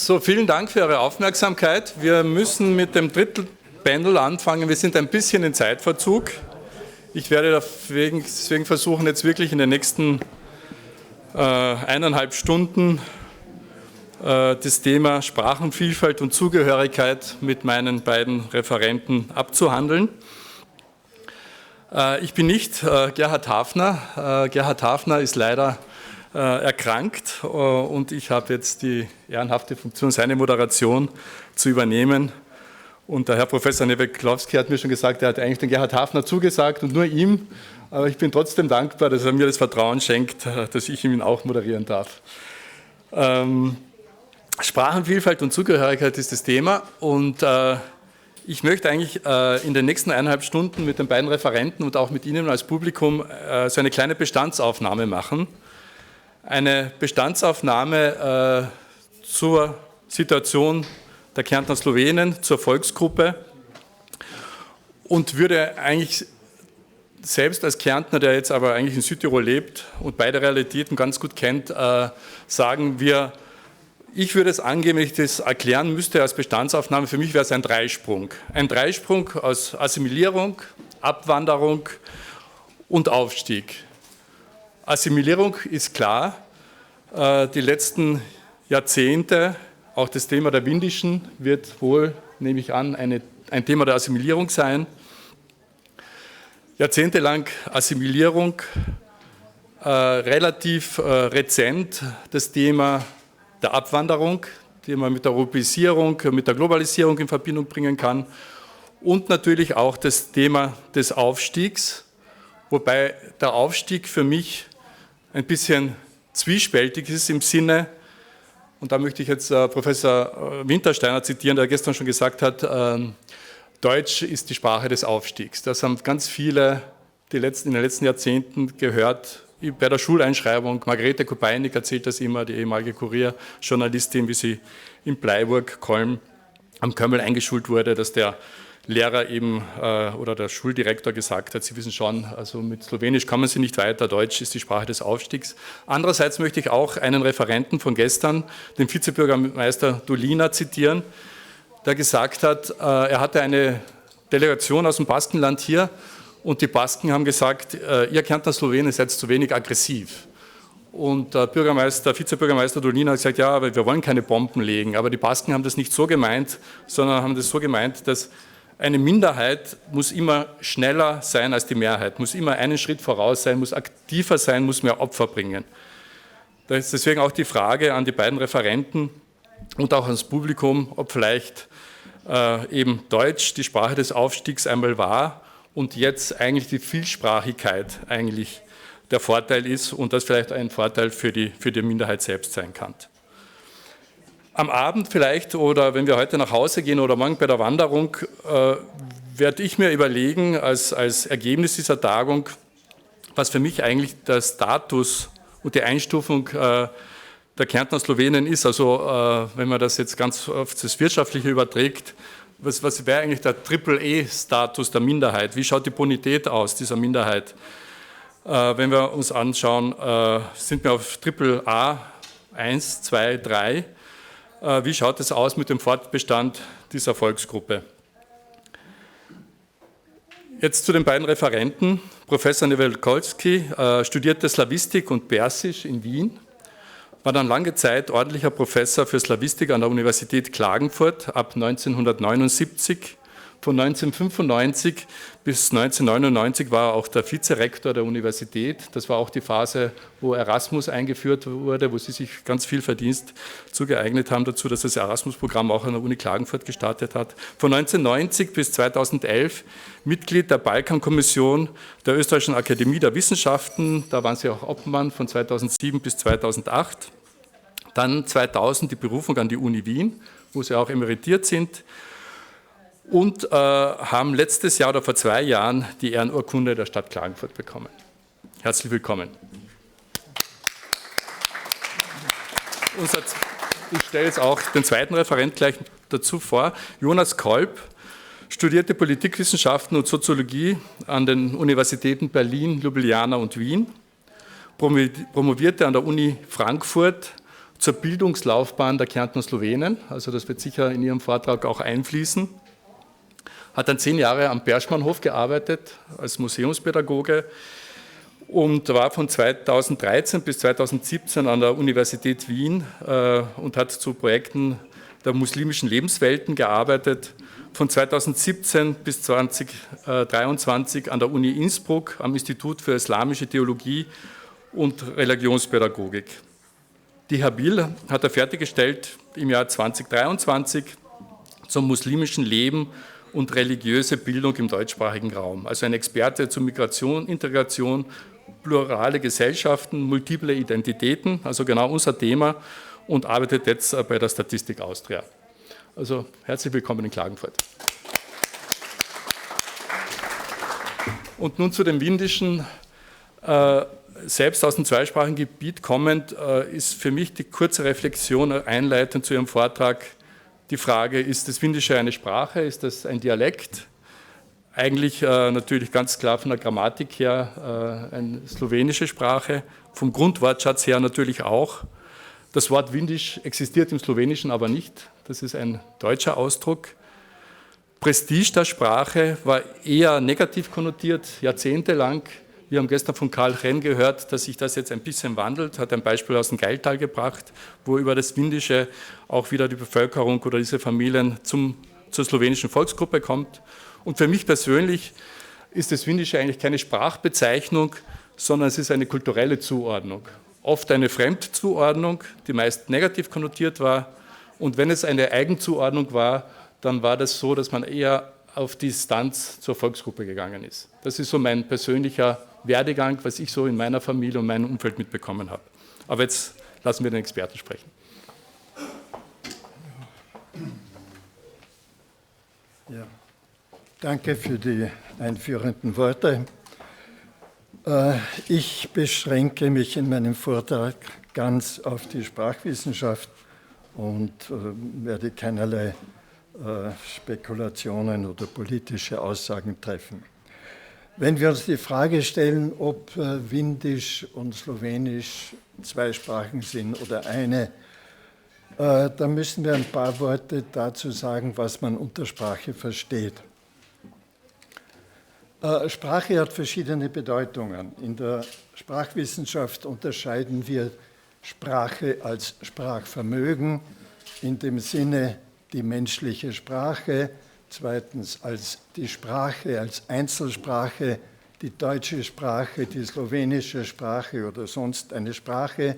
So, vielen Dank für Ihre Aufmerksamkeit. Wir müssen mit dem dritten Panel anfangen. Wir sind ein bisschen in Zeitverzug. Ich werde deswegen versuchen, jetzt wirklich in den nächsten 1,5 Stunden das Thema Sprachenvielfalt und Zugehörigkeit mit meinen beiden Referenten abzuhandeln. Ich bin nicht Gerhard Hafner. Gerhard Hafner ist leider erkrankt und ich habe jetzt die ehrenhafte Funktion, seine Moderation zu übernehmen. Und der Herr Professor Nowakowski hat mir schon gesagt, er hat eigentlich den Gerhard Hafner zugesagt und nur ihm. Aber ich bin trotzdem dankbar, dass er mir das Vertrauen schenkt, dass ich ihn auch moderieren darf. Sprachenvielfalt und Zugehörigkeit ist das Thema und ich möchte eigentlich in den nächsten 1,5 Stunden mit den beiden Referenten und auch mit Ihnen als Publikum so eine kleine Bestandsaufnahme machen. Eine Bestandsaufnahme zur Situation der Kärntner Slowenen, zur Volksgruppe und würde eigentlich selbst als Kärntner, der jetzt aber eigentlich in Südtirol lebt und beide Realitäten ganz gut kennt, sagen ich würde es angeben, wenn ich das erklären müsste als Bestandsaufnahme, für mich wäre es ein Dreisprung. Ein Dreisprung aus Assimilierung, Abwanderung und Aufstieg. Assimilierung ist klar, die letzten Jahrzehnte, auch das Thema der Windischen wird wohl, nehme ich an, ein Thema der Assimilierung sein. Jahrzehntelang Assimilierung, relativ rezent das Thema der Abwanderung, die man mit der Europäisierung, mit der Globalisierung in Verbindung bringen kann und natürlich auch das Thema des Aufstiegs, wobei der Aufstieg für mich ein bisschen zwiespältig ist im Sinne, und da möchte ich jetzt Professor Wintersteiner zitieren, der gestern schon gesagt hat, Deutsch ist die Sprache des Aufstiegs. Das haben ganz viele in den letzten Jahrzehnten gehört, bei der Schuleinschreibung. Margarete Kopeinik erzählt das immer, die ehemalige Kurierjournalistin, wie sie in Bleiburg, Kolm, am Kömmel eingeschult wurde, dass der Lehrer eben oder der Schuldirektor gesagt hat, Sie wissen schon, also mit Slowenisch kommen Sie nicht weiter, Deutsch ist die Sprache des Aufstiegs. Andererseits möchte ich auch einen Referenten von gestern, den Vizebürgermeister Dolina, zitieren, der gesagt hat, er hatte eine Delegation aus dem Baskenland hier und die Basken haben gesagt, ihr Kärntner Slowenen seid zu wenig aggressiv. Und der Vizebürgermeister Dolina hat gesagt, ja, aber wir wollen keine Bomben legen. Aber die Basken haben das nicht so gemeint, sondern haben das so gemeint, dass eine Minderheit muss immer schneller sein als die Mehrheit, muss immer einen Schritt voraus sein, muss aktiver sein, muss mehr Opfer bringen. Da ist deswegen auch die Frage an die beiden Referenten und auch ans Publikum, ob vielleicht eben Deutsch die Sprache des Aufstiegs einmal war und jetzt eigentlich die Vielsprachigkeit eigentlich der Vorteil ist und das vielleicht ein Vorteil für die Minderheit selbst sein kann. Am Abend vielleicht oder wenn wir heute nach Hause gehen oder morgen bei der Wanderung, werde ich mir überlegen als Ergebnis dieser Tagung, was für mich eigentlich der Status und die Einstufung der Kärntner Slowenen ist. Also wenn man das jetzt ganz auf das Wirtschaftliche überträgt, was wäre eigentlich der Triple-E-Status der Minderheit? Wie schaut die Bonität aus dieser Minderheit? Wenn wir uns anschauen, sind wir auf Triple-A 1, 2, 3. Wie schaut es aus mit dem Fortbestand dieser Volksgruppe? Jetzt zu den beiden Referenten. Professor Nowakowski studierte Slawistik und Persisch in Wien, war dann lange Zeit ordentlicher Professor für Slawistik an der Universität Klagenfurt ab 1979. Von 1995 bis 1999 war er auch der Vizerektor der Universität. Das war auch die Phase, wo Erasmus eingeführt wurde, wo Sie sich ganz viel Verdienst zugeeignet haben dazu, dass das Erasmus-Programm auch an der Uni Klagenfurt gestartet hat. Von 1990 bis 2011 Mitglied der Balkankommission der Österreichischen Akademie der Wissenschaften. Da waren Sie auch Obmann von 2007 bis 2008. Dann 2000 die Berufung an die Uni Wien, wo Sie auch emeritiert sind. Und haben letztes Jahr oder vor 2 Jahren die Ehrenurkunde der Stadt Klagenfurt bekommen. Herzlich willkommen. Ich stelle jetzt auch den zweiten Referent gleich dazu vor. Jonas Kolb studierte Politikwissenschaften und Soziologie an den Universitäten Berlin, Ljubljana und Wien, promovierte an der Uni Frankfurt zur Bildungslaufbahn der Kärntner Slowenen, also das wird sicher in Ihrem Vortrag auch einfließen. Hat dann 10 Jahre am Berschmannhof gearbeitet als Museumspädagoge und war von 2013 bis 2017 an der Universität Wien und hat zu Projekten der muslimischen Lebenswelten gearbeitet. Von 2017 bis 2023 an der Uni Innsbruck am Institut für Islamische Theologie und Religionspädagogik. Die Habil hat er fertiggestellt im Jahr 2023 zum muslimischen Leben und religiöse Bildung im deutschsprachigen Raum. Also ein Experte zu Migration, Integration, plurale Gesellschaften, multiple Identitäten, also genau unser Thema, und arbeitet jetzt bei der Statistik Austria. Also herzlich willkommen in Klagenfurt. Und nun zu dem Windischen. Selbst aus dem zweisprachigen Gebiet kommend, ist für mich die kurze Reflexion einleitend zu Ihrem Vortrag die Frage, ist das Windische eine Sprache, ist das ein Dialekt? Eigentlich natürlich ganz klar von der Grammatik her eine slowenische Sprache, vom Grundwortschatz her natürlich auch. Das Wort Windisch existiert im Slowenischen aber nicht, das ist ein deutscher Ausdruck. Prestige der Sprache war eher negativ konnotiert, jahrzehntelang. Wir haben gestern von Karl Renn gehört, dass sich das jetzt ein bisschen wandelt, hat ein Beispiel aus dem Geiltal gebracht, wo über das Windische auch wieder die Bevölkerung oder diese Familien zur slowenischen Volksgruppe kommt. Und für mich persönlich ist das Windische eigentlich keine Sprachbezeichnung, sondern es ist eine kulturelle Zuordnung. Oft eine Fremdzuordnung, die meist negativ konnotiert war. Und wenn es eine Eigenzuordnung war, dann war das so, dass man eher auf Distanz zur Volksgruppe gegangen ist. Das ist so mein persönlicher Werdegang, was ich so in meiner Familie und meinem Umfeld mitbekommen habe. Aber jetzt lassen wir den Experten sprechen. Ja, danke für die einführenden Worte. Ich beschränke mich in meinem Vortrag ganz auf die Sprachwissenschaft und werde keinerlei Spekulationen oder politische Aussagen treffen. Wenn wir uns die Frage stellen, ob Windisch und Slowenisch zwei Sprachen sind oder eine, dann müssen wir ein paar Worte dazu sagen, was man unter Sprache versteht. Sprache hat verschiedene Bedeutungen. In der Sprachwissenschaft unterscheiden wir Sprache als Sprachvermögen, in dem Sinne die menschliche Sprache, zweitens als die Sprache, als Einzelsprache, die deutsche Sprache, die slowenische Sprache oder sonst eine Sprache,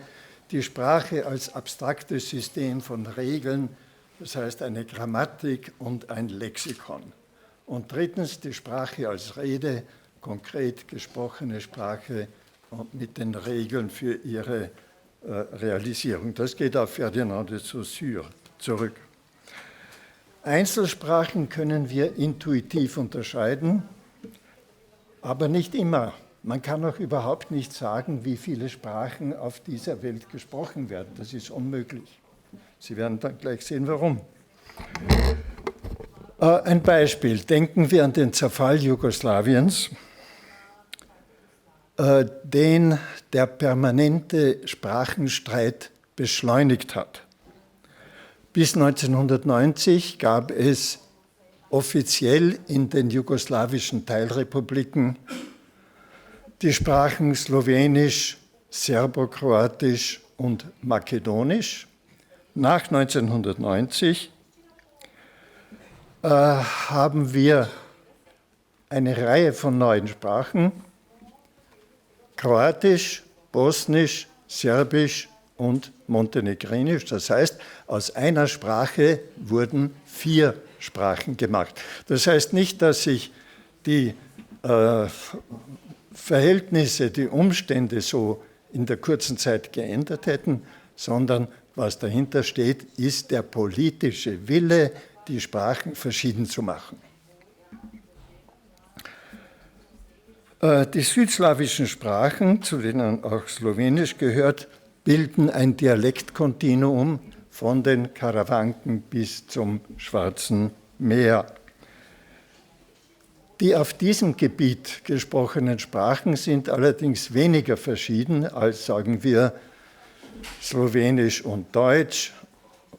die Sprache als abstraktes System von Regeln, das heißt eine Grammatik und ein Lexikon. Und drittens die Sprache als Rede, konkret gesprochene Sprache und mit den Regeln für ihre Realisierung. Das geht auf Ferdinand de Saussure zurück. Einzelsprachen können wir intuitiv unterscheiden, aber nicht immer. Man kann auch überhaupt nicht sagen, wie viele Sprachen auf dieser Welt gesprochen werden. Das ist unmöglich. Sie werden dann gleich sehen, warum. Ein Beispiel. Denken wir an den Zerfall Jugoslawiens, den der permanente Sprachenstreit beschleunigt hat. Bis 1990 gab es offiziell in den jugoslawischen Teilrepubliken die Sprachen Slowenisch, Serbokroatisch und Makedonisch. Nach 1990 haben wir eine Reihe von neuen Sprachen, Kroatisch, Bosnisch, Serbisch und Montenegrinisch. Das heißt, aus einer Sprache wurden 4 Sprachen gemacht. Das heißt nicht, dass sich die Verhältnisse, die Umstände so in der kurzen Zeit geändert hätten, sondern was dahinter steht, ist der politische Wille, die Sprachen verschieden zu machen. Die südslawischen Sprachen, zu denen auch Slowenisch gehört, bilden ein Dialektkontinuum von den Karawanken bis zum Schwarzen Meer. Die auf diesem Gebiet gesprochenen Sprachen sind allerdings weniger verschieden als, sagen wir, Slowenisch und Deutsch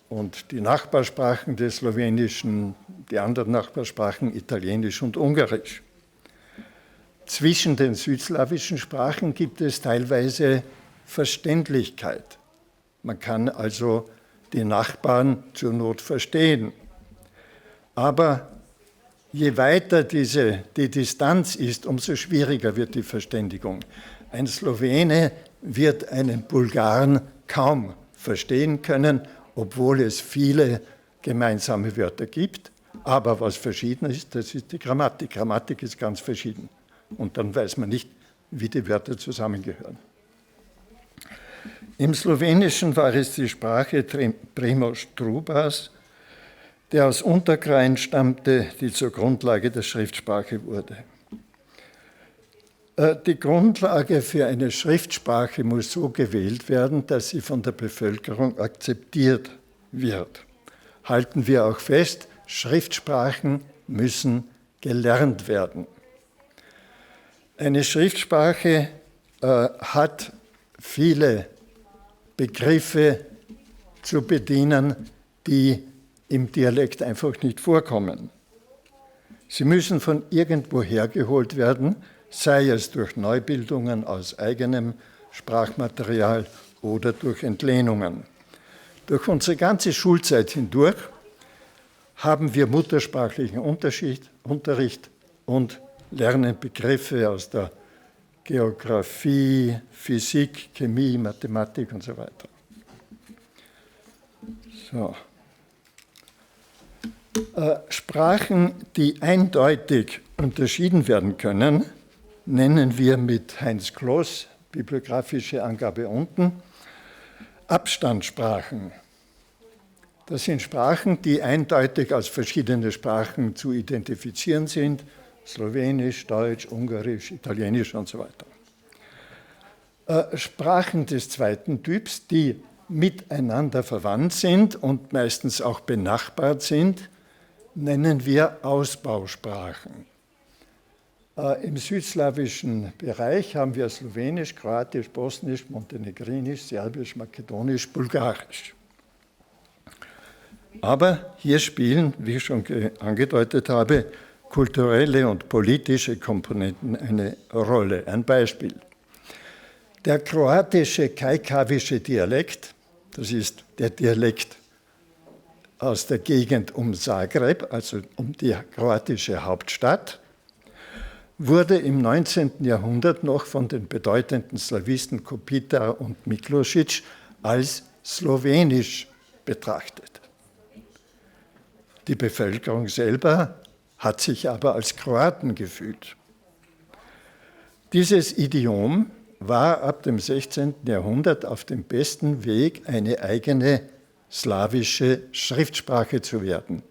und die Nachbarsprachen des Slowenischen, die anderen Nachbarsprachen Italienisch und Ungarisch. Zwischen den südslawischen Sprachen gibt es teilweise Verständlichkeit. Man kann also die Nachbarn zur Not verstehen. Aber je weiter die Distanz ist, umso schwieriger wird die Verständigung. Ein Slowene wird einen Bulgaren kaum verstehen können, obwohl es viele gemeinsame Wörter gibt. Aber was verschieden ist, das ist die Grammatik. Grammatik ist ganz verschieden. Und dann weiß man nicht, wie die Wörter zusammengehören. Im Slowenischen war es die Sprache Primož Trubas, der aus Unterkrain stammte, die zur Grundlage der Schriftsprache wurde. Die Grundlage für eine Schriftsprache muss so gewählt werden, dass sie von der Bevölkerung akzeptiert wird. Halten wir auch fest, Schriftsprachen müssen gelernt werden. Eine Schriftsprache hat viele Begriffe zu bedienen, die im Dialekt einfach nicht vorkommen. Sie müssen von irgendwo hergeholt werden, sei es durch Neubildungen aus eigenem Sprachmaterial oder durch Entlehnungen. Durch unsere ganze Schulzeit hindurch haben wir muttersprachlichen Unterricht und lernen Begriffe aus der Geografie, Physik, Chemie, Mathematik und so weiter. So. Sprachen, die eindeutig unterschieden werden können, nennen wir mit Heinz Kloss, bibliografische Angabe unten, Abstandssprachen. Das sind Sprachen, die eindeutig als verschiedene Sprachen zu identifizieren sind, Slowenisch, Deutsch, Ungarisch, Italienisch und so weiter. Sprachen des zweiten Typs, die miteinander verwandt sind und meistens auch benachbart sind, nennen wir Ausbausprachen. Im südslawischen Bereich haben wir Slowenisch, Kroatisch, Bosnisch, Montenegrinisch, Serbisch, Makedonisch, Bulgarisch. Aber hier spielen, wie ich schon angedeutet habe, kulturelle und politische Komponenten eine Rolle. Ein Beispiel. Der kroatische kajkavische Dialekt, das ist der Dialekt aus der Gegend um Zagreb, also um die kroatische Hauptstadt, wurde im 19. Jahrhundert noch von den bedeutenden Slawisten Kopitar und Miklošić als slowenisch betrachtet. Die Bevölkerung selber hat sich aber als Kroaten gefühlt. Dieses Idiom war ab dem 16. Jahrhundert auf dem besten Weg, eine eigene slawische Schriftsprache zu werden.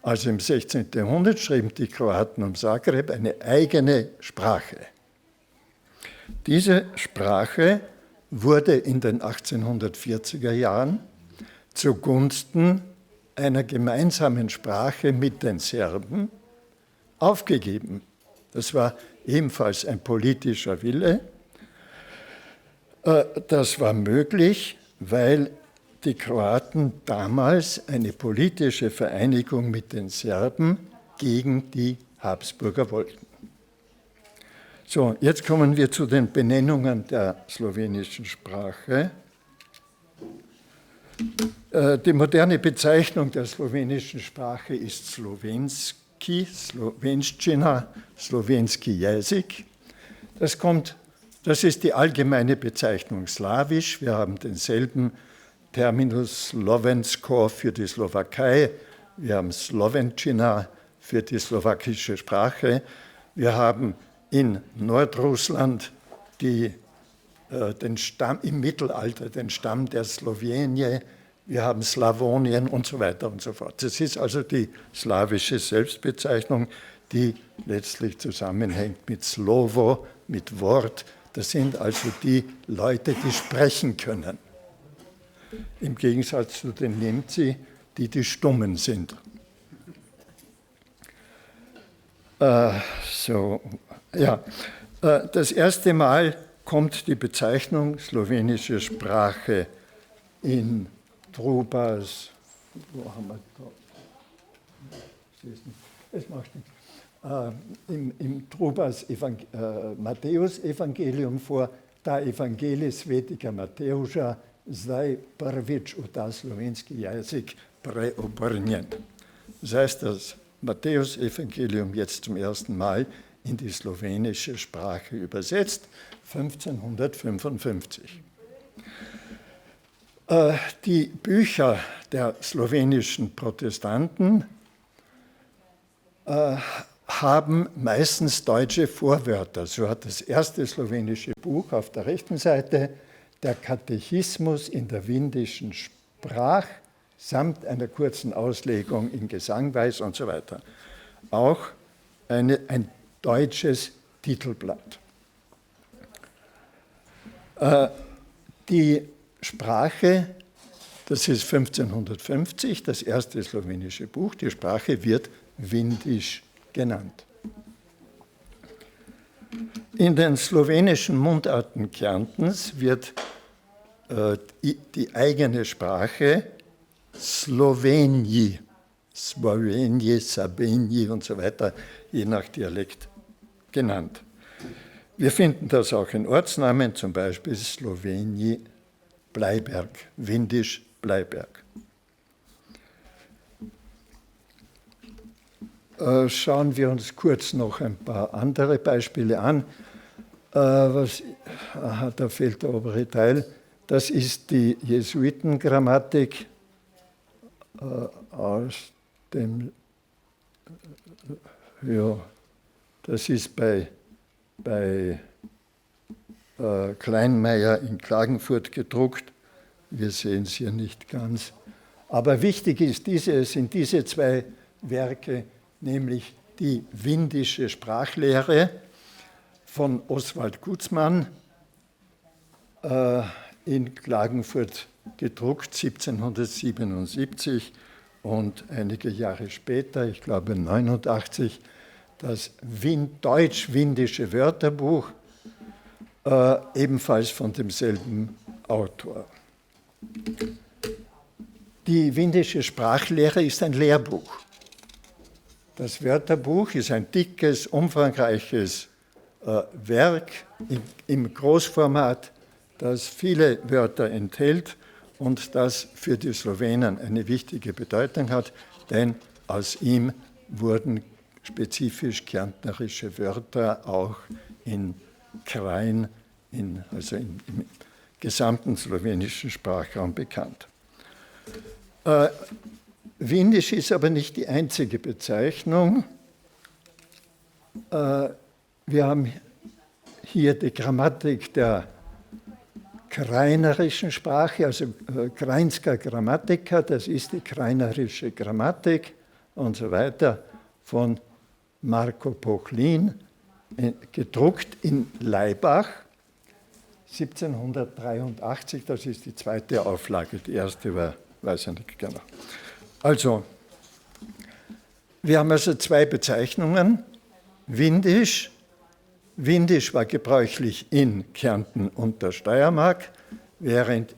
Also im 16. Jahrhundert schrieben die Kroaten um Zagreb eine eigene Sprache. Diese Sprache wurde in den 1840er Jahren zugunsten einer gemeinsamen Sprache mit den Serben aufgegeben. Das war ebenfalls ein politischer Wille. Das war möglich, weil die Kroaten damals eine politische Vereinigung mit den Serben gegen die Habsburger wollten. So, jetzt kommen wir zu den Benennungen der slowenischen Sprache. Die moderne Bezeichnung der slowenischen Sprache ist Slovenski, Slovenština, Slovenski Jezik. Das ist die allgemeine Bezeichnung Slawisch. Wir haben denselben Terminus Slovensko für die Slowakei. Wir haben Slovenština für die slowakische Sprache. Wir haben in Nordrussland im Mittelalter den Stamm der Slowenier, wir haben Slawonien und so weiter und so fort. Das ist also die slawische Selbstbezeichnung, die letztlich zusammenhängt mit Slovo, mit Wort. Das sind also die Leute, die sprechen können. Im Gegensatz zu den Nemci, die Stummen sind. Das erste Mal kommt die Bezeichnung slowenische Sprache in Trubas, wo haben wir da? Es macht nichts. Im Trubas Matthäus-Evangelium vor, da Evangelii Svetega Mateuša zdaj prvič v ta slovenski jezik preobrnjen. Das heißt, das Matthäus-Evangelium jetzt zum ersten Mal in die slowenische Sprache übersetzt, 1555. Die Bücher der slowenischen Protestanten haben meistens deutsche Vorwörter. So hat das erste slowenische Buch auf der rechten Seite der Katechismus in der windischen Sprach samt einer kurzen Auslegung in Gesangweis und so weiter. Auch ein deutsches Titelblatt. Die Sprache, das ist 1550, das erste slowenische Buch, die Sprache wird Windisch genannt. In den slowenischen Mundarten Kärntens wird die eigene Sprache Slovenji, Slovenje, Sabenji und so weiter, je nach Dialekt genannt. Wir finden das auch in Ortsnamen, zum Beispiel Slovenji Bleiberg, Windisch Bleiberg. Schauen wir uns kurz noch ein paar andere Beispiele an. Da fehlt der obere Teil. Das ist die Jesuitengrammatik aus dem, ja, das ist bei Kleinmeier in Klagenfurt gedruckt. Wir sehen es hier nicht ganz. Aber wichtig sind diese zwei Werke, nämlich die windische Sprachlehre von Oswald Gutzmann in Klagenfurt gedruckt, 1777, und einige Jahre später, ich glaube 1989, das deutsch-windische Wörterbuch, ebenfalls von demselben Autor. Die windische Sprachlehre ist ein Lehrbuch. Das Wörterbuch ist ein dickes, umfangreiches Werk im Großformat, das viele Wörter enthält und das für die Slowenen eine wichtige Bedeutung hat, denn aus ihm wurden spezifisch kärntnerische Wörter auch in Krain, also im gesamten slowenischen Sprachraum bekannt. Windisch ist aber nicht die einzige Bezeichnung. Wir haben hier die Grammatik der krainerischen Sprache, also Krainska Grammatika, das ist die krainerische Grammatik und so weiter, von Marko Pochlin, gedruckt in Laibach, 1783, das ist die zweite Auflage, die erste war, weiß ich nicht genau. Also, wir haben also zwei Bezeichnungen, Windisch. Windisch war gebräuchlich in Kärnten und der Steiermark, während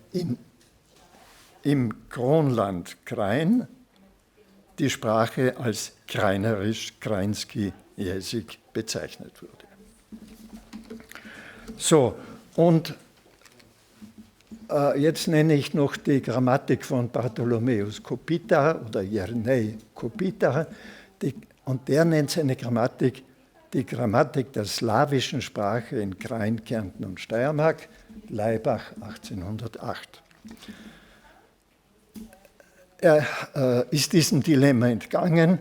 im Kronland Krain die Sprache als kreinerisch, kreinski Jesik bezeichnet wurde. So, und jetzt nenne ich noch die Grammatik von Bartholomäus Kopitar oder Jernei Kopitar, und der nennt seine Grammatik die Grammatik der slawischen Sprache in Krain, Kärnten und Steiermark, Laibach 1808. Er ist diesem Dilemma entgangen,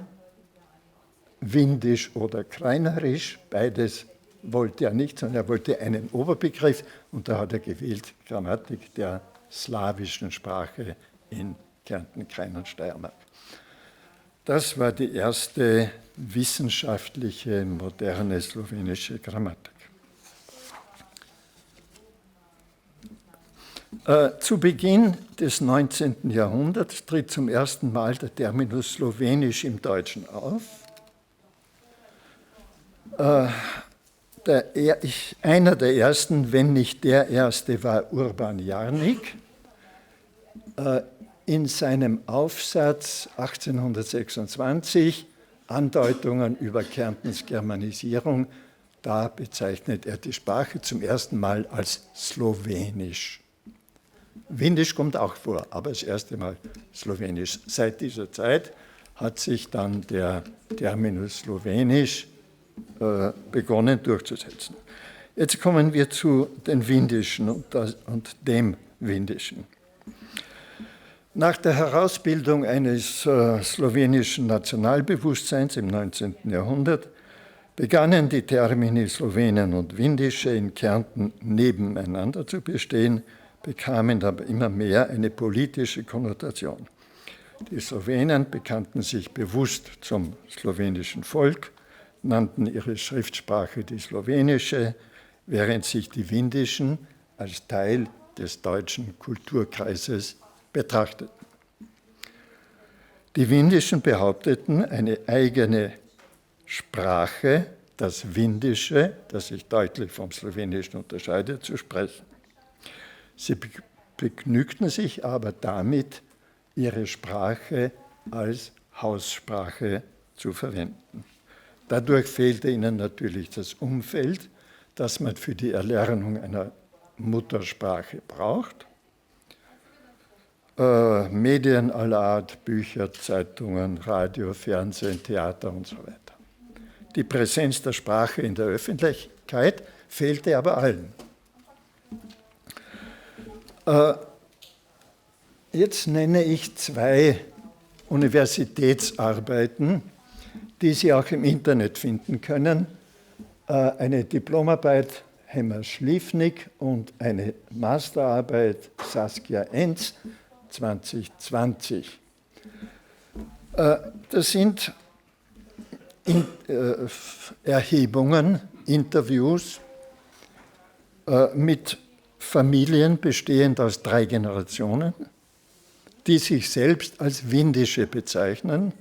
windisch oder kreinerisch, beides wollte er nicht, sondern er wollte einen Oberbegriff, und da hat er gewählt Grammatik der slawischen Sprache in Kärnten, Krain und Steiermark. Das war die erste wissenschaftliche, moderne slowenische Grammatik. Zu Beginn des 19. Jahrhunderts tritt zum ersten Mal der Terminus Slowenisch im Deutschen auf. Einer der ersten, wenn nicht der erste, war Urban Jarnik. In seinem Aufsatz 1826 Andeutungen über Kärntens Germanisierung, da bezeichnet er die Sprache zum ersten Mal als Slowenisch. Windisch kommt auch vor, aber das erste Mal Slowenisch. Seit dieser Zeit hat sich dann der Terminus Slowenisch begonnen durchzusetzen. Jetzt kommen wir zu den Windischen und dem Windischen. Nach der Herausbildung eines slowenischen Nationalbewusstseins im 19. Jahrhundert begannen die Termini Slowenen und Windische in Kärnten nebeneinander zu bestehen, bekamen aber immer mehr eine politische Konnotation. Die Slowenen bekannten sich bewusst zum slowenischen Volk, nannten ihre Schriftsprache die slowenische, während sich die Windischen als Teil des deutschen Kulturkreises betrachteten. Die Windischen behaupteten, eine eigene Sprache, das Windische, das sich deutlich vom Slowenischen unterscheidet, zu sprechen. Sie begnügten sich aber damit, ihre Sprache als Haussprache zu verwenden. Dadurch fehlte ihnen natürlich das Umfeld, das man für die Erlernung einer Muttersprache braucht. Medien aller Art, Bücher, Zeitungen, Radio, Fernsehen, Theater und so weiter. Die Präsenz der Sprache in der Öffentlichkeit fehlte aber allen. Jetzt nenne ich zwei Universitätsarbeiten, die Sie auch im Internet finden können. Eine Diplomarbeit Hemmer-Schliefnik und eine Masterarbeit Saskia Enz 2020. Das sind Erhebungen, Interviews mit Familien bestehend aus 3 Generationen, die sich selbst als Windische bezeichneten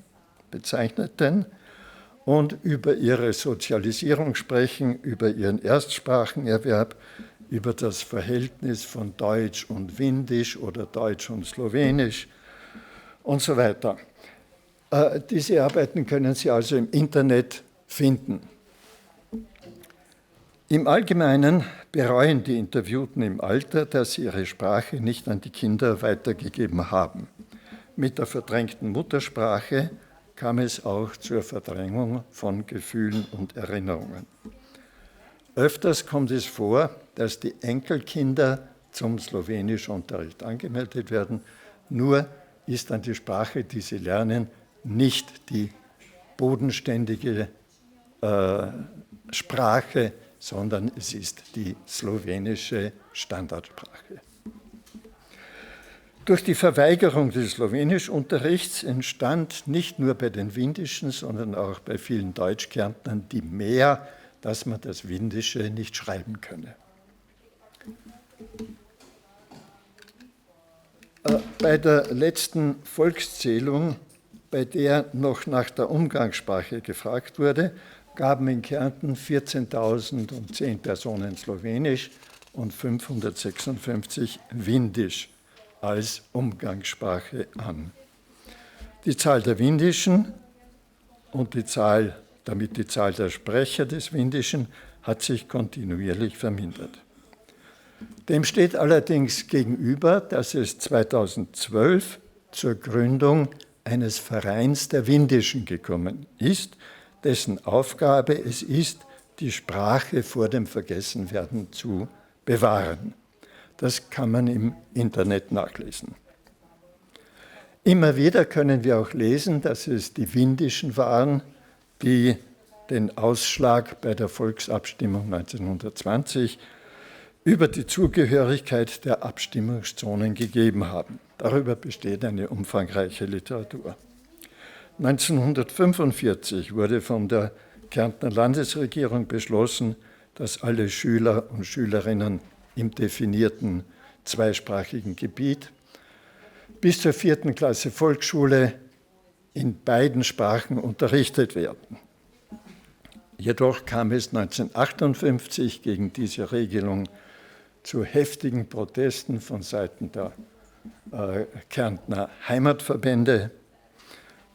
und über ihre Sozialisierung sprechen, über ihren Erstsprachenerwerb, über das Verhältnis von Deutsch und Windisch oder Deutsch und Slowenisch und so weiter. Diese Arbeiten können Sie also im Internet finden. Im Allgemeinen bereuen die Interviewten im Alter, dass sie ihre Sprache nicht an die Kinder weitergegeben haben. Mit der verdrängten Muttersprache kam es auch zur Verdrängung von Gefühlen und Erinnerungen. Öfters kommt es vor, dass die Enkelkinder zum Slowenischunterricht angemeldet werden, nur ist dann die Sprache, die sie lernen, nicht die bodenständige Sprache, sondern es ist die slowenische Standardsprache. Durch die Verweigerung des Slowenischunterrichts entstand nicht nur bei den Windischen, sondern auch bei vielen Deutschkärntnern die Mär, dass man das Windische nicht schreiben könne. Bei der letzten Volkszählung, bei der noch nach der Umgangssprache gefragt wurde, gaben in Kärnten 14.010 Personen Slowenisch und 556 Windisch als Umgangssprache an. Die Zahl der Windischen und damit die Zahl der Sprecher des Windischen hat sich kontinuierlich vermindert. Dem steht allerdings gegenüber, dass es 2012 zur Gründung eines Vereins der Windischen gekommen ist, dessen Aufgabe es ist, die Sprache vor dem Vergessenwerden zu bewahren. Das kann man im Internet nachlesen. Immer wieder können wir auch lesen, dass es die Windischen waren, die den Ausschlag bei der Volksabstimmung 1920 über die Zugehörigkeit der Abstimmungszonen gegeben haben. Darüber besteht eine umfangreiche Literatur. 1945 wurde von der Kärntner Landesregierung beschlossen, dass alle Schüler und Schülerinnen im definierten zweisprachigen Gebiet bis zur 4. Klasse Volksschule in beiden Sprachen unterrichtet werden. Jedoch kam es 1958 gegen diese Regelung zu heftigen Protesten von Seiten der Kärntner Heimatverbände,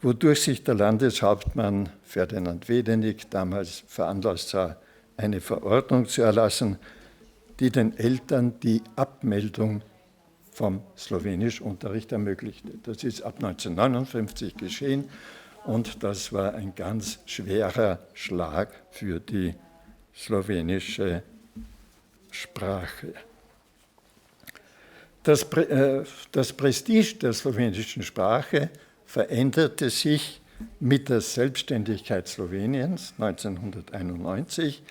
wodurch sich der Landeshauptmann Ferdinand Wedenig damals veranlasst sah, eine Verordnung zu erlassen, die den Eltern die Abmeldung vom Slowenischunterricht ermöglichte. Das ist ab 1959 geschehen und das war ein ganz schwerer Schlag für die slowenische Sprache. Das Prestige der slowenischen Sprache veränderte sich mit der Selbstständigkeit Sloweniens 1991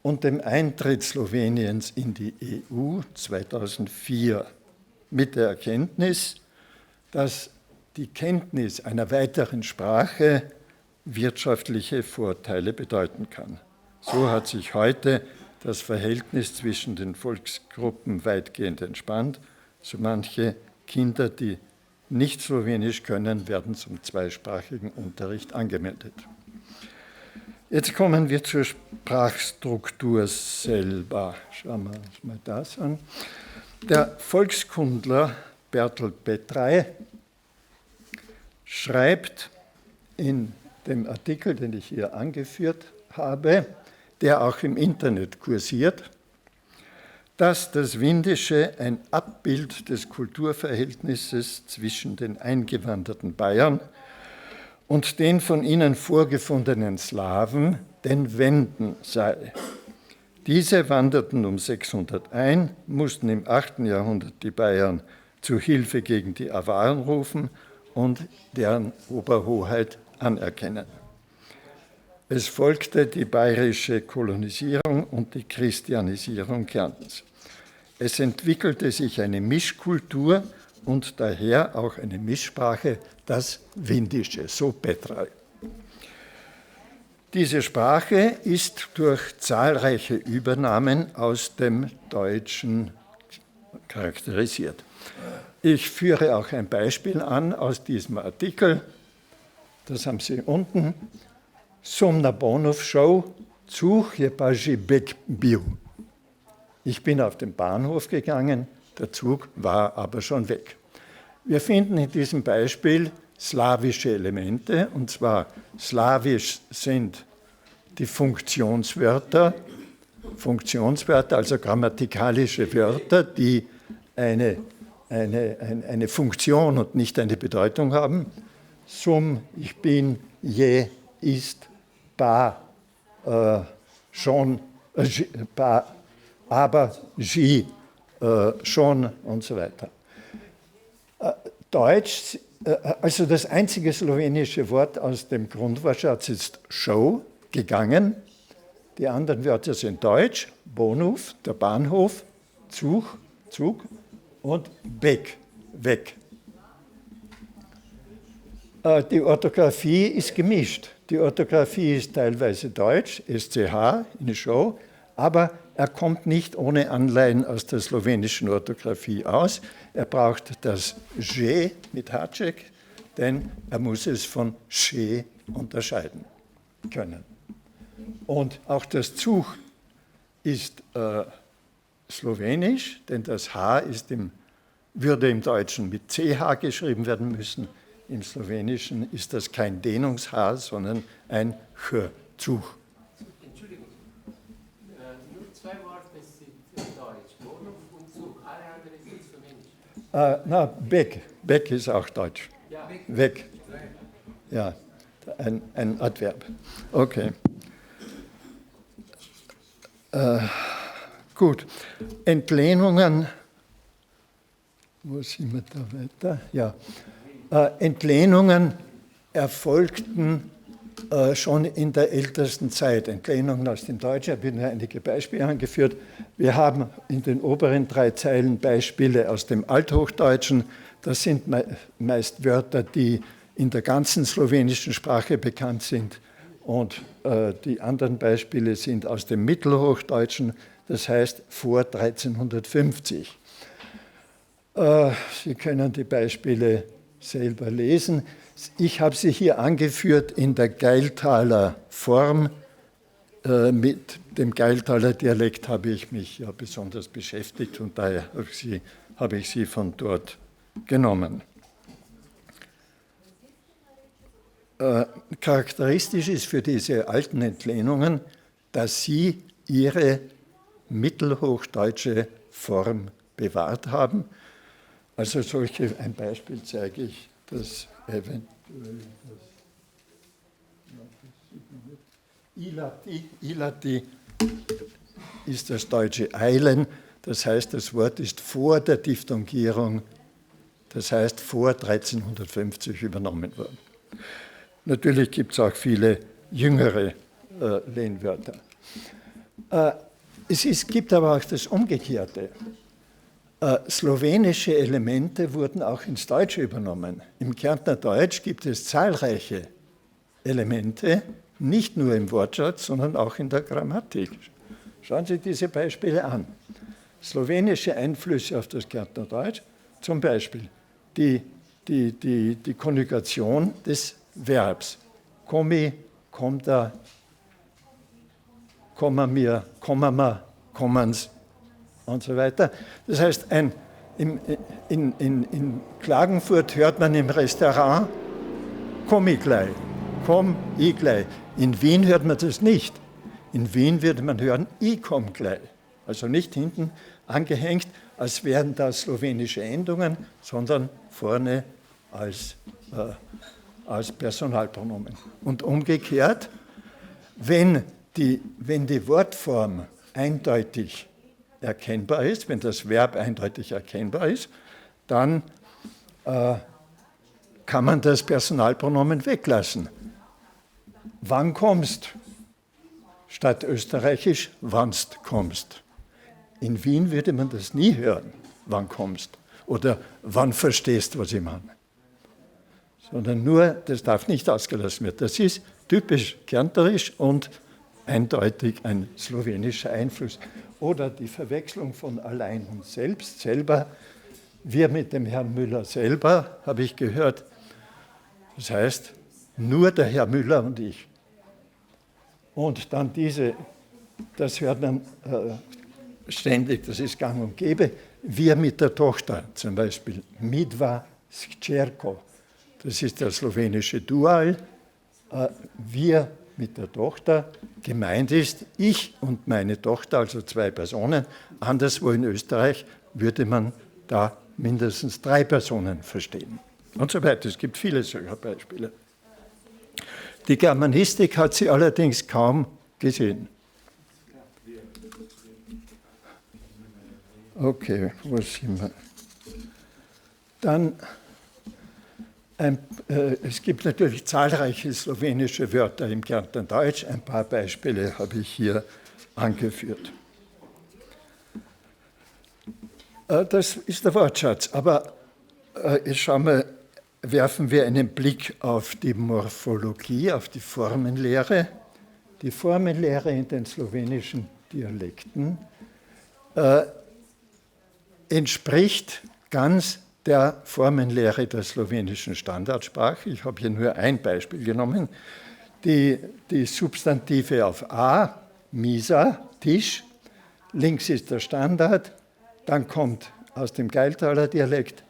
und dem Eintritt Sloweniens in die EU 2004 mit der Erkenntnis, dass die Kenntnis einer weiteren Sprache wirtschaftliche Vorteile bedeuten kann. So hat sich heute das Verhältnis zwischen den Volksgruppen weitgehend entspannt. So manche Kinder, die nicht Slowenisch können, werden zum zweisprachigen Unterricht angemeldet. Jetzt kommen wir zur Sprachstruktur selber. Schauen wir uns mal das an. Der Volkskundler Bertolt Petraj schreibt in dem Artikel, den ich hier angeführt habe, der auch im Internet kursiert, dass das Windische ein Abbild des Kulturverhältnisses zwischen den eingewanderten Bayern und den von ihnen vorgefundenen Slawen, den Wenden, sei. Diese wanderten um 600 ein, mussten im 8. Jahrhundert die Bayern zu Hilfe gegen die Awaren rufen und deren Oberhoheit anerkennen. Es folgte die bayerische Kolonisierung und die Christianisierung Kärntens. Es entwickelte sich eine Mischkultur und daher auch eine Mischsprache, das Windische, so Petraj. Diese Sprache ist durch zahlreiche Übernahmen aus dem Deutschen charakterisiert. Ich führe auch ein Beispiel an aus diesem Artikel, das haben Sie unten. Som na Bahnhofshow Zug je Bek Bio. Ich bin auf den Bahnhof gegangen, der Zug war aber schon weg. Wir finden in diesem Beispiel slawische Elemente, und zwar slawisch sind die Funktionswörter, also grammatikalische Wörter, die eine Funktion und nicht eine Bedeutung haben. Sum, ich bin, je, ist, ba, schon, ba, aber, ji, schon und so weiter. Deutsch, also das einzige slowenische Wort aus dem Grundwortschatz ist show, gegangen. Die anderen Wörter sind Deutsch, Bahnhof, der Bahnhof, Zug und Bek, weg. Die Orthographie ist gemischt. Die Orthographie ist teilweise Deutsch, SCH, in Show, aber er kommt nicht ohne Anleihen aus der slowenischen Orthographie aus. Er braucht das J mit Haček, denn er muss es von Sch unterscheiden können. Und auch das Zug ist slowenisch, denn das H würde im Deutschen mit CH geschrieben werden müssen. Im Slowenischen ist das kein Dehnungs-H, sondern ein Ch-Zug. Entschuldigung, nur zwei Worte sind Deutsch, Bahnhof und Zug, alle anderen sind Slowenisch. Bek ist auch Deutsch. Ja. Weg. Ja, ein Adverb. Okay. Gut. Entlehnungen. Wo sind wir da weiter? Ja. Entlehnungen erfolgten schon in der ältesten Zeit. Entlehnungen aus dem Deutschen, ich habe Ihnen einige Beispiele angeführt. Wir haben in den oberen 3 Zeilen Beispiele aus dem Althochdeutschen. Das sind meist Wörter, die in der ganzen slowenischen Sprache bekannt sind. Und die anderen Beispiele sind aus dem Mittelhochdeutschen, das heißt vor 1350. Sie können die Beispiele selber lesen. Ich habe sie hier angeführt in der Geiltaler Form, mit dem Gailtaler Dialekt habe ich mich ja besonders beschäftigt und daher habe ich sie von dort genommen. Charakteristisch ist für diese alten Entlehnungen, dass sie ihre mittelhochdeutsche Form bewahrt haben. Also ein Beispiel zeige ich, das eventuell Ilati ist das deutsche Eilen, das heißt, das Wort ist vor der Diphthongierung, das heißt vor 1350 übernommen worden. Natürlich gibt es auch viele jüngere Lehnwörter. Gibt aber auch das Umgekehrte. Slowenische Elemente wurden auch ins Deutsche übernommen. Im Kärntner Deutsch gibt es zahlreiche Elemente, nicht nur im Wortschatz, sondern auch in der Grammatik. Schauen Sie diese Beispiele an. Slowenische Einflüsse auf das Kärntner Deutsch, zum Beispiel die Konjugation des Verbs. Komi, komda, komma mir, komma ma, kommans und so weiter. Das heißt, in Klagenfurt hört man im Restaurant, komm ich gleich, komm ich gleich. In Wien hört man das nicht. In Wien würde man hören, ich komm gleich. Also nicht hinten angehängt, als wären das slowenische Endungen, sondern vorne als Personalpronomen. Und umgekehrt, wenn die Wortform eindeutig erkennbar ist, wenn das Verb eindeutig erkennbar ist, dann kann man das Personalpronomen weglassen. Wann kommst? Statt österreichisch, wannst kommst. In Wien würde man das nie hören, wann kommst. Oder wann verstehst, was ich meine. Sondern nur, das darf nicht ausgelassen werden. Das ist typisch kärnterisch und eindeutig ein slowenischer Einfluss. Oder die Verwechslung von allein und selbst, selber. Wir mit dem Herrn Müller selber, habe ich gehört. Das heißt, nur der Herr Müller und ich. Und dann das hört man ständig, das ist gang und gäbe. Wir mit der Tochter, zum Beispiel Midva Scerko. Das ist der slowenische Dual. Wir mit der Tochter. Gemeint ist ich und meine Tochter, also 2 Personen. Anderswo in Österreich würde man da mindestens 3 Personen verstehen. Und so weiter. Es gibt viele solcher Beispiele. Die Germanistik hat sie allerdings kaum gesehen. Okay, wo sind wir? Dann, es gibt natürlich zahlreiche slowenische Wörter im Kärntner Deutsch. Ein paar Beispiele habe ich hier angeführt. Das ist der Wortschatz. Aber jetzt werfen wir einen Blick auf die Morphologie, auf die Formenlehre. Die Formenlehre in den slowenischen Dialekten entspricht ganz der Formenlehre der slowenischen Standardsprache. Ich habe hier nur ein Beispiel genommen. Die Substantive auf A, Misa, Tisch, links ist der Standard, dann kommt aus dem Gailtaler Dialekt.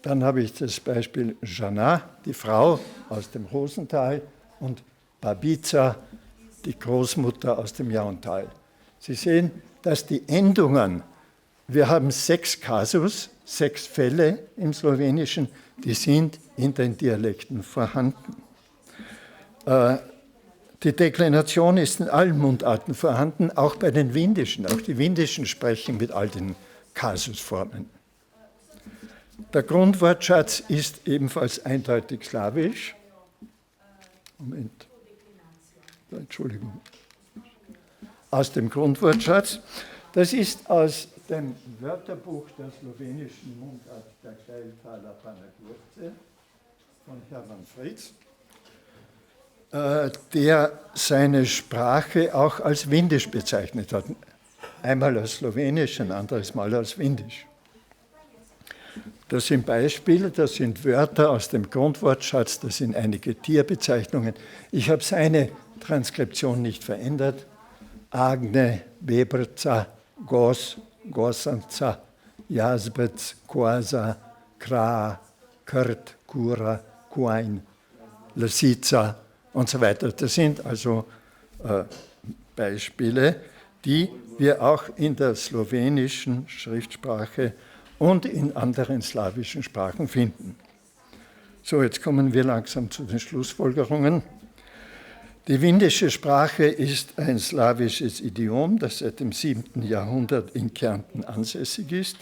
Dann habe ich das Beispiel Jana, die Frau aus dem Rosental, und Babica, die Großmutter aus dem Jauntal. Sie sehen, dass die Endungen, wir haben 6 Kasus, 6 Fälle im Slowenischen, die sind in den Dialekten vorhanden. Die Deklination ist in allen Mundarten vorhanden, auch bei den Windischen. Auch die Windischen sprechen mit all den Kasusformen. Der Grundwortschatz ist ebenfalls eindeutig slawisch. Moment. Entschuldigung. Aus dem Grundwortschatz. Das ist aus dem Wörterbuch der slowenischen Mundart der Gailtaler Panagurce von Hermann Fritz, der seine Sprache auch als Windisch bezeichnet hat. Einmal als Slowenisch, ein anderes Mal als Windisch. Das sind Beispiele, das sind Wörter aus dem Grundwortschatz, das sind einige Tierbezeichnungen. Ich habe seine Transkription nicht verändert. Agne, Beberza, Gos, Gosanza, Jasbets, Koasa, Kra, Kurt, Kura, Kuain, Lasica und so weiter. Das sind also Beispiele, die wir auch in der slowenischen Schriftsprache und in anderen slawischen Sprachen finden. So, jetzt kommen wir langsam zu den Schlussfolgerungen. Die windische Sprache ist ein slawisches Idiom, das seit dem 7. Jahrhundert in Kärnten ansässig ist.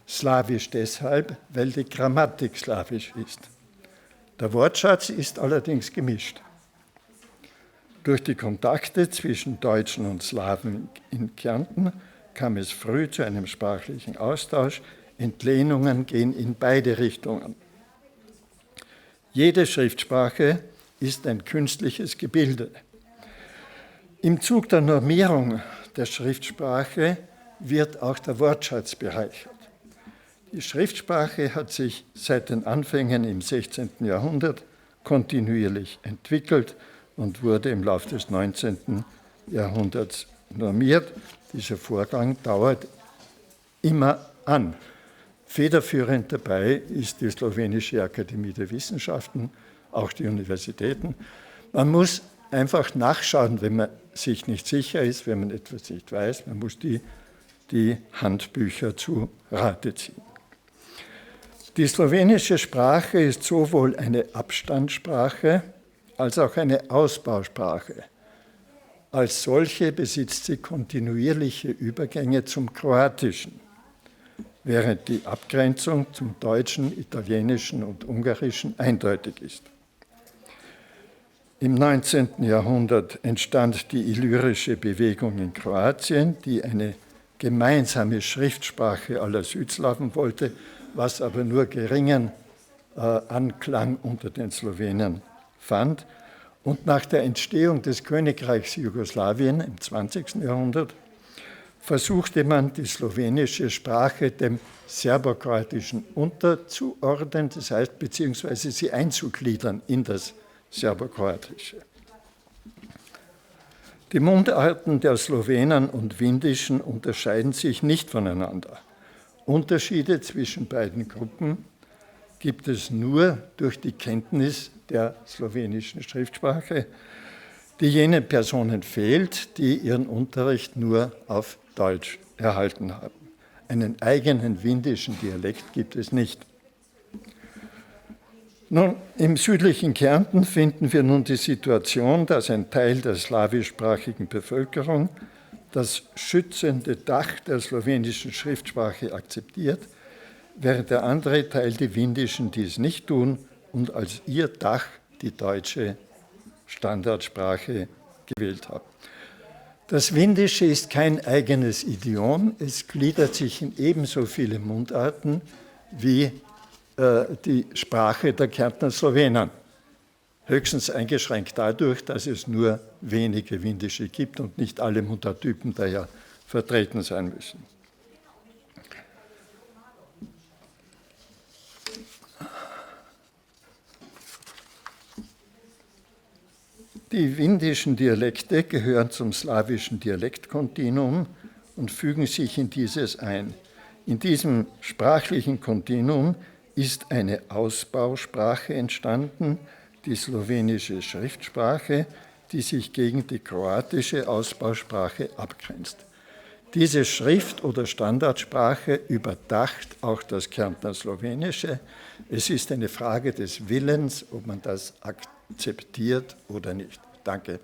Slawisch deshalb, weil die Grammatik slawisch ist. Der Wortschatz ist allerdings gemischt. Durch die Kontakte zwischen Deutschen und Slawen in Kärnten kam es früh zu einem sprachlichen Austausch. Entlehnungen gehen in beide Richtungen. Jede Schriftsprache ist ein künstliches Gebilde. Im Zug der Normierung der Schriftsprache wird auch der Wortschatz bereichert. Die Schriftsprache hat sich seit den Anfängen im 16. Jahrhundert kontinuierlich entwickelt und wurde im Laufe des 19. Jahrhunderts normiert. Dieser Vorgang dauert immer an. Federführend dabei ist die Slowenische Akademie der Wissenschaften, auch die Universitäten. Man muss einfach nachschauen, wenn man sich nicht sicher ist, wenn man etwas nicht weiß. Man muss die Handbücher zu Rate ziehen. Die slowenische Sprache ist sowohl eine Abstandssprache als auch eine Ausbausprache. Als solche besitzt sie kontinuierliche Übergänge zum Kroatischen, während die Abgrenzung zum Deutschen, Italienischen und Ungarischen eindeutig ist. Im 19. Jahrhundert entstand die illyrische Bewegung in Kroatien, die eine gemeinsame Schriftsprache aller Südslawen wollte, was aber nur geringen Anklang unter den Slowenen fand. Und nach der Entstehung des Königreichs Jugoslawien im 20. Jahrhundert versuchte man, die slowenische Sprache dem Serbokroatischen unterzuordnen, das heißt, beziehungsweise sie einzugliedern in das Serbokroatische. Die Mundarten der Slowenen und Windischen unterscheiden sich nicht voneinander. Unterschiede zwischen beiden Gruppen gibt es nur durch die Kenntnis der slowenischen Schriftsprache, die jenen Personen fehlt, die ihren Unterricht nur auf Deutsch erhalten haben. Einen eigenen windischen Dialekt gibt es nicht. Nun, im südlichen Kärnten finden wir nun die Situation, dass ein Teil der slawischsprachigen Bevölkerung das schützende Dach der slowenischen Schriftsprache akzeptiert, während der andere Teil, die Windischen, dies nicht tun und als ihr Dach die deutsche Standardsprache gewählt haben. Das Windische ist kein eigenes Idiom, es gliedert sich in ebenso viele Mundarten wie die Sprache der Kärntner Slowenen. Höchstens eingeschränkt dadurch, dass es nur wenige Windische gibt und nicht alle Mundarttypen daher vertreten sein müssen. Die windischen Dialekte gehören zum slawischen Dialektkontinuum und fügen sich in dieses ein. In diesem sprachlichen Kontinuum ist eine Ausbausprache entstanden, die slowenische Schriftsprache, die sich gegen die kroatische Ausbausprache abgrenzt. Diese Schrift- oder Standardsprache überdacht auch das Kärntner Slowenische. Es ist eine Frage des Willens, ob man das akzeptiert oder nicht. Danke.